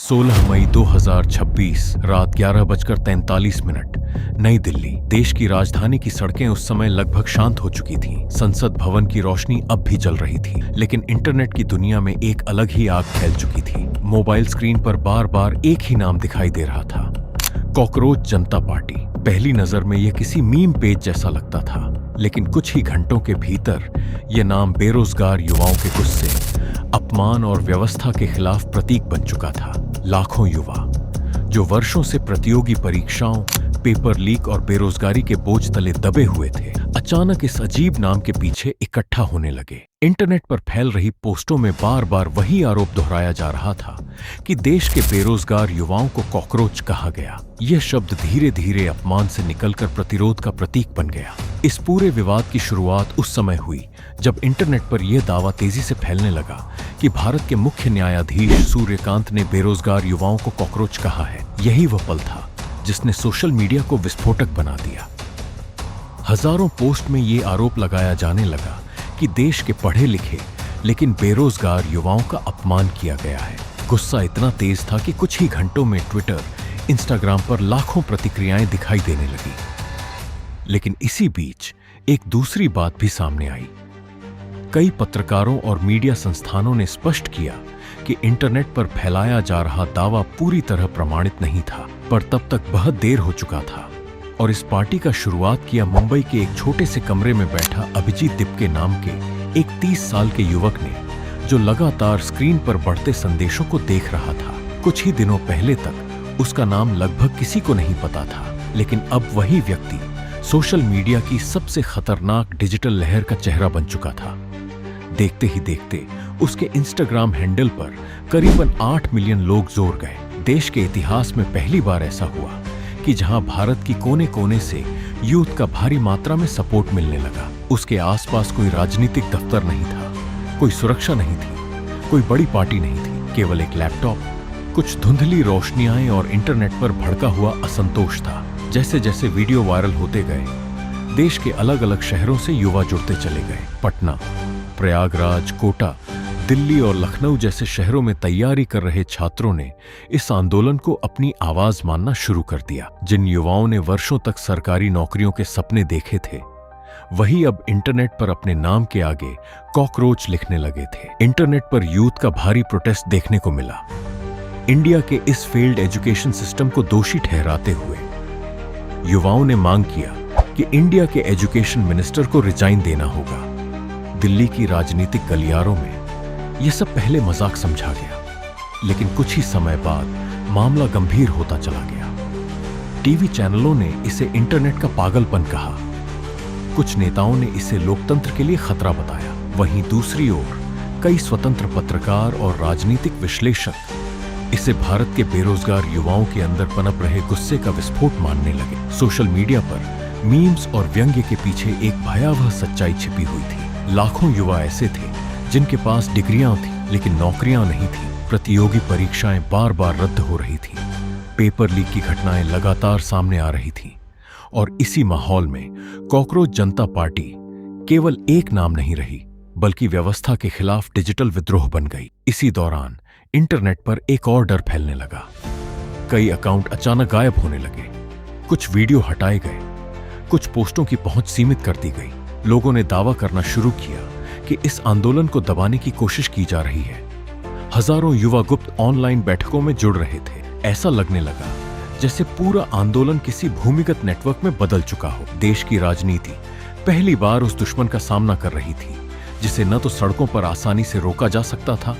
16 मई 2026 रात 11:43 नई दिल्ली। देश की राजधानी की सड़कें उस समय लगभग शांत हो चुकी थीं। संसद भवन की रोशनी अब भी जल रही थी, लेकिन इंटरनेट की दुनिया में एक अलग ही आग फैल चुकी थी। मोबाइल स्क्रीन पर बार बार एक ही नाम दिखाई दे रहा था, कॉकरोच जनता पार्टी। पहली नजर में यह किसी मीम पेज जैसा लगता था, लेकिन कुछ ही घंटों के भीतर यह नाम बेरोजगार युवाओं के गुस्से, अपमान और व्यवस्था के खिलाफ प्रतीक बन चुका था। लाखों युवा जो वर्षों से प्रतियोगी परीक्षाओं, पेपर लीक और बेरोजगारी के बोझ तले दबे हुए थे, अचानक इस अजीब नाम के पीछे इकट्ठा होने लगे। इंटरनेट पर फैल रही पोस्टों में बार बार वही आरोप दोहराया जा रहा था कि देश के बेरोजगार युवाओं को कॉकरोच कहा गया। यह शब्द धीरे धीरे अपमान से निकलकर प्रतिरोध का प्रतीक बन गया। इस पूरे विवाद की शुरुआत उस समय हुई जब इंटरनेट पर यह दावा तेजी से फैलने लगा कि भारत के मुख्य न्यायाधीश सूर्यकांत ने बेरोजगार युवाओं को कॉकरोच कहा है। यही वह पल था जिसने सोशल मीडिया को विस्फोटक बना दिया। हजारों पोस्ट में ये आरोप लगाया जाने लगा कि देश के पढ़े लिखे लेकिन बेरोजगार युवाओं का अपमान किया गया है। गुस्सा इतना तेज था कि कुछ ही घंटों में ट्विटर, इंस्टाग्राम पर लाखों प्रतिक्रियाएं दिखाई देने लगी। लेकिन इसी बीच एक दूसरी बात भी सामने आई। कई पत्रकारों और मीडिया संस्थानों ने स्पष्ट किया कि इंटरनेट पर फैलाया जा रहा दावा पूरी तरह प्रमाणित नहीं था, पर तब तक बहुत देर हो चुका था और इस पार्टी का शुरुआत किया मुंबई के एक छोटे से कमरे में बैठा अभिजीत दिप्के नाम के एक 30 साल के युवक ने, जो लगातार स्क्रीन पर बढ़ते संदेशों को देख रहा था। कुछ ही दिनों पहले तक उसका नाम लगभग किसी को नहीं पता था, लेकिन अब वही व्यक्ति सोशल मीडिया की सबसे खतरनाक डिजिटल लहर का चेहरा बन चुका था। देखते ही देखते उसके इंस्टाग्राम हैंडल पर करीबन 8 मिलियन लोग जोड़ गए। देश के इतिहास में पहली बार ऐसा हुआ कि जहां भारत की कोने कोने से यूथ का भारी मात्रा में सपोर्ट मिलने लगा। उसके आसपास कोई राजनीतिक दफ्तर नहीं था, कोई सुरक्षा नहीं थी, कोई बड़ी पार्टी नहीं थी, केवल एक लैपटॉप, कुछ धुंधली रोशनियां और इंटरनेट पर भड़का हुआ असंतोष था। जैसे जैसे वीडियो वायरल होते गए, देश के अलग अलग शहरों से युवा जुड़ते चले गए। पटना, प्रयागराज, कोटा, दिल्ली और लखनऊ जैसे शहरों में तैयारी कर रहे छात्रों ने इस आंदोलन को अपनी आवाज मानना शुरू कर दिया। जिन युवाओं ने वर्षों तक सरकारी नौकरियों के सपने देखे थे, वही अब इंटरनेट पर अपने नाम के आगे कॉकरोच लिखने लगे थे। इंटरनेट पर यूथ का भारी प्रोटेस्ट देखने को मिला। इंडिया के इस फेल्ड एजुकेशन सिस्टम को दोषी ठहराते हुए युवाओं ने मांग किया कि इंडिया के एजुकेशन मिनिस्टर को रिजाइन देना होगा। दिल्ली की राजनीतिक गलियारों में यह सब पहले मजाक समझा गया, लेकिन कुछ ही समय बाद मामला गंभीर होता चला गया। टीवी चैनलों ने इसे इंटरनेट का पागलपन कहा, कुछ नेताओं ने इसे लोकतंत्र के लिए खतरा बताया। वहीं दूसरी ओर कई स्वतंत्र पत्रकार और राजनीतिक विश्लेषक इसे भारत के बेरोजगार युवाओं के अंदर पनप रहे गुस्से का विस्फोट मानने लगे। सोशल मीडिया पर मीम्स और व्यंग्य के पीछे एक भयावह सच्चाई छिपी हुई थी। लाखों युवा ऐसे थे जिनके पास डिग्रियां थीं, लेकिन नौकरियां नहीं थीं। प्रतियोगी परीक्षाएं बार बार रद्द हो रही थीं। पेपर लीक की घटनाएं लगातार सामने आ रही थीं। और इसी माहौल में कॉकरोच जनता पार्टी केवल एक नाम नहीं रही, बल्कि व्यवस्था के खिलाफ डिजिटल विद्रोह बन गई। इसी दौरान इंटरनेट पर एक और डर फैलने लगा। कई अकाउंट अचानक गायब होने लगे, कुछ वीडियो हटाए गए, कुछ पोस्टों की पहुंच सीमित कर दी गई। लोगों ने दावा करना शुरू किया कि इस आंदोलन को दबाने की कोशिश की जा रही है। हजारों युवा गुप्त ऑनलाइन बैठकों में जुड़ रहे थे। ऐसा लगने लगा जैसे पूरा आंदोलन किसी भूमिगत नेटवर्क में बदल चुका हो। देश की राजनीति पहली बार उस दुश्मन का सामना कर रही थी जिसे न तो सड़कों पर आसानी से रोका जा सकता था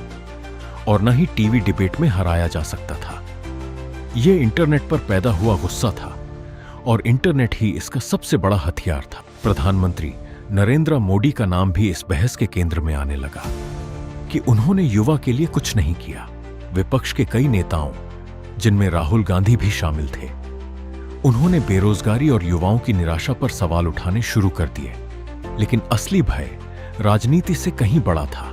और न ही टीवी डिबेट में हराया जा सकता था। यह इंटरनेट पर पैदा हुआ गुस्सा था और इंटरनेट ही इसका सबसे बड़ा हथियार था। प्रधानमंत्री नरेंद्र मोदी का नाम भी इस बहस के केंद्र में आने लगा कि उन्होंने युवा के लिए कुछ नहीं किया। विपक्ष के कई नेताओं, जिनमें राहुल गांधी भी शामिल थे, उन्होंने बेरोजगारी और युवाओं की निराशा पर सवाल उठाने शुरू कर दिए। लेकिन असली भय राजनीति से कहीं बड़ा था।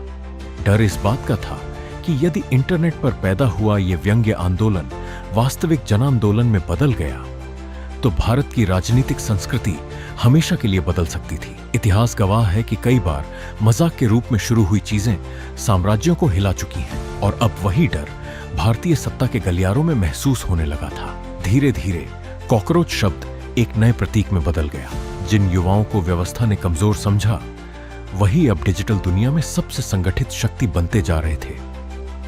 डर इस बात का था कि यदि इंटरनेट पर पैदा हुआ यह व्यंग्य आंदोलन वास्तविक जन आंदोलन में बदल गया, तो भारत की राजनीतिक संस्कृति हमेशा के लिए बदल सकती थी। इतिहास गवाह है कि कई बार मजाक के रूप में शुरू हुई चीजें साम्राज्यों को हिला चुकी हैं और अब वही डर भारतीय सत्ता के गलियारों में महसूस होने लगा था। धीरे धीरे कॉकरोच शब्द एक नए प्रतीक में बदल गया। जिन युवाओं को व्यवस्था ने कमजोर समझा, वही अब डिजिटल दुनिया में सबसे संगठित शक्ति बनते जा रहे थे।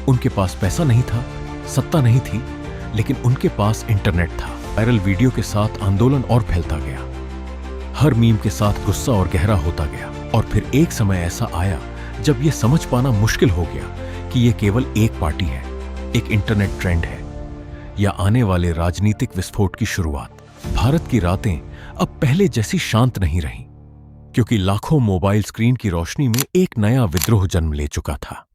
उनके पास पैसा नहीं था, सत्ता नहीं थी, लेकिन उनके पास इंटरनेट था। वायरल वीडियो के साथ आंदोलन और फैलता गया। हर मीम के साथ गुस्सा और गहरा होता गया। और फिर एक समय ऐसा आया जब यह समझ पाना मुश्किल हो गया कि यह केवल एक पार्टी है, एक इंटरनेट ट्रेंड है, या आने वाले राजनीतिक विस्फोट की शुरुआत। भारत की रातें अब पहले जैसी शांत नहीं रहीं, क्योंकि लाखों मोबाइल स्क्रीन की रोशनी में एक नया विद्रोह जन्म ले चुका था।